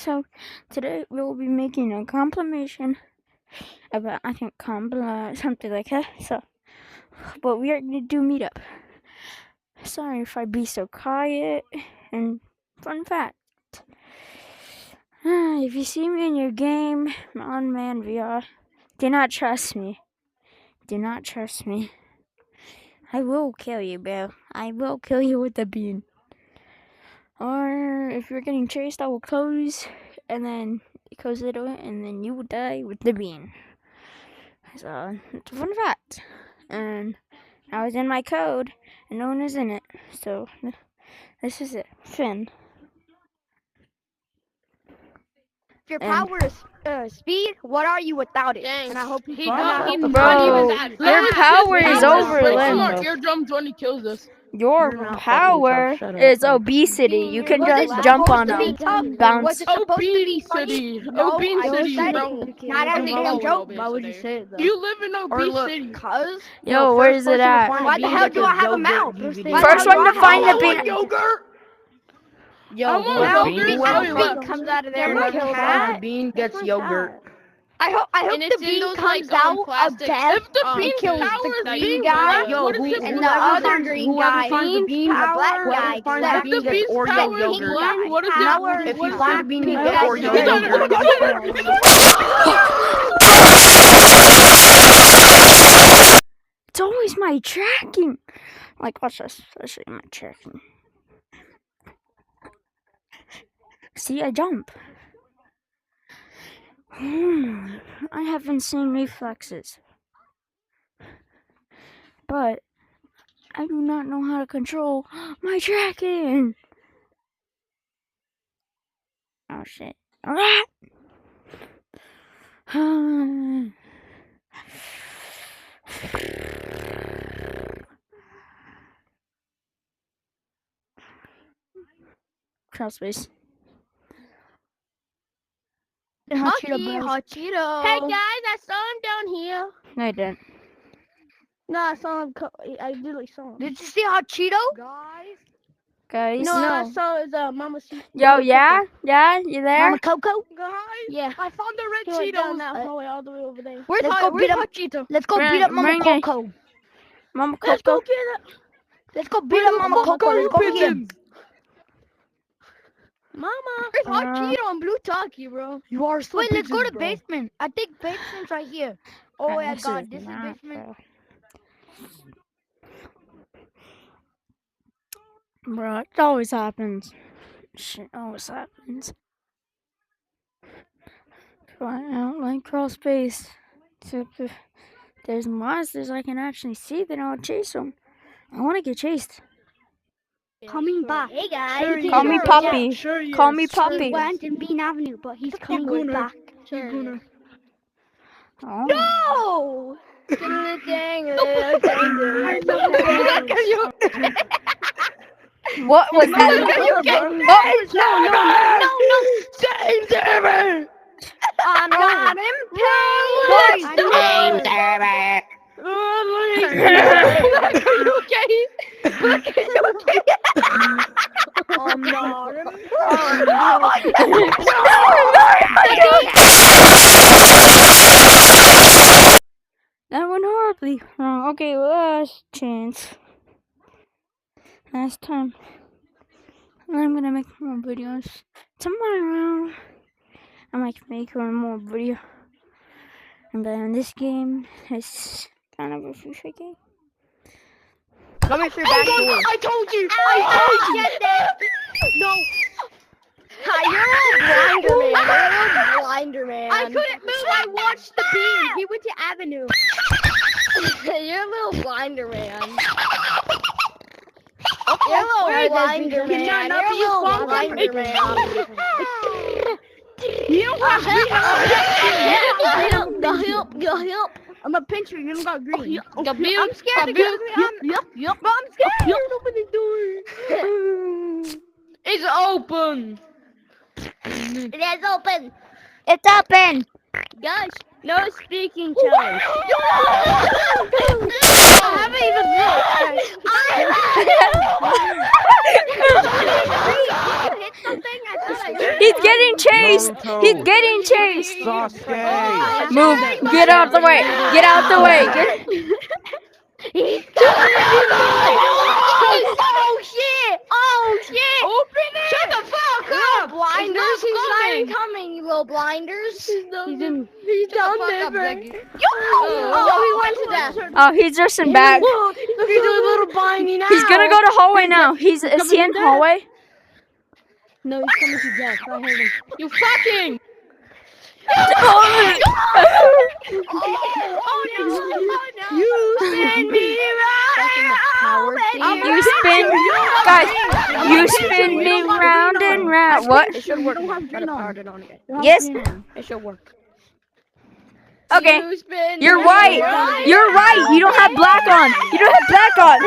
So today we'll be making a compilation about something like that. So, but we are gonna do meetup. Sorry if I be so quiet. And fun fact: if you see me in your game on Man VR, do not trust me. Do not trust me. I will kill you, bro. I will kill you with the bean. Or if you're getting chased, I will close and then close the door, and then you will die with the bean. So it's a fun fact. And I was in my code, and no one is in it. So this is it. Finn. If your power is speed, what are you without it? Dang. And I hope you He find don't out. even Bro, that your fast. power His is power over, breaks Lynn. our eardrums when he kills us. Your You're not power fucking tough, is shut up. obesity. You can Was just it jump supposed on to be them, tough? Was bounce. it supposed to be funny? Obesity. No, I Obesity, said bro. it. Not every Why damn would joke. Why would you say it though? You live in Or look, obesity. Cause Yo, where is it at? why the hell do I have a mouth? First one to find the bean. Yogurt. Yo, I want yogurt. whoever Look. comes out of there. whoever Kill finds that. the bean gets yogurt. I hope And the it's in bean those, comes like, out of plastic- death If the and bean's kills power the is green being guy red, what is it and for the other others? green whoever guy finds the bean, and the black whoever guy. finds If the the bean gets bean's Oreo power is yogurt. black, what is it? Power If you is find the bean, you get black. Oreo Yes. yogurt. It's always my tracking. Like, watch this. I'll show you my tracking. See, I jump. I have insane reflexes. But I do not know how to control my tracking. Oh shit. Cross space. Hot Cheeto. Hey guys, I saw him down here. No, I didn't. No, I saw him. I really saw him. Did you see Hot Cheeto? Guys. No, I saw his Mama. Yo, yeah? Yeah? You there? Mama Coco? Guys, Yeah. I found the red He went down Cheetos. that hallway all the way over there. Let's go beat up. Let's go Bring- beat up Mama bring it. Coco. Mama Let's go Coco. get it. Let's go beat up Mama Coco. Let's go get him. Mama. Where's Hot Uh, Cheeto and Blue Talkie, bro? You are so Wait, let's go to bro. basement. I think basement's right here. Oh, yeah, this God, is this is not, basement. Bro, it always happens. Shit always happens. I don't like crawl space. Except if there's monsters I can actually see, then I'll chase them. I want to get chased. Coming back. Hey, guys. Sure Call me Puppy. Sure he Call is. me Sure Puppy. He went in Bean Avenue, but he's coming Gooner. back. Gooner. Oh. No! What was that? James Derby! I'm not in pain. James Derby. I'm not in That went horribly wrong. Okay, last chance. Last time. I'm gonna make more videos. Tomorrow, I might make one more video. And then this game is kind of a free game. Come through back door. I told you. No. You're a blinder man. I couldn't move. I watched the beam. He went to Avenue. You're a little blinder man. You're a little blinder man. You're a little blinder man. You don't have Go help. I'm a pincher. You don't got green. I'm scared to go. I'm scared. Open the door. It's open. It is open. It's open! Guys, No speaking challenge. I haven't even hit something. I thought I He's getting chased. He's Naruto. getting chased. Sasuke. Move. Get out the way. Get out the way. He's oh shit! Oh shit! Open it! Shut the fuck Little up! blinders, It's he's not not coming. coming, you little blinders. He's Shut down the fuck up, there. Ziggy. Oh, he went to death. Oh, he's just in back. Look, he's doing a little binding now. He's gonna go to hallway now. Is he in hallway? No, he's coming to death. I heard him. You fucking! You spin me You spin, guys. You spin me round and round. What? It should work. don't have Gotta green on. power it on again. Yes. It should work. Okay. You spin You're me right. round. You're right. You don't have black on. You don't have black on.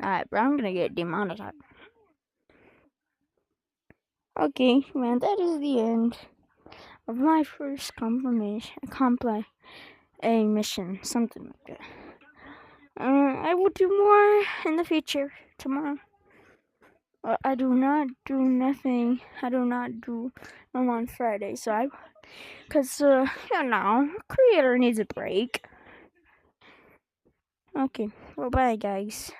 Alright, bro. I'm gonna get demonetized. Okay, man. That is the end of my first a mission, something like that. I will do more in the future tomorrow. I do not do nothing. I do not do them on Friday, so creator needs a break. Okay, well, bye, guys.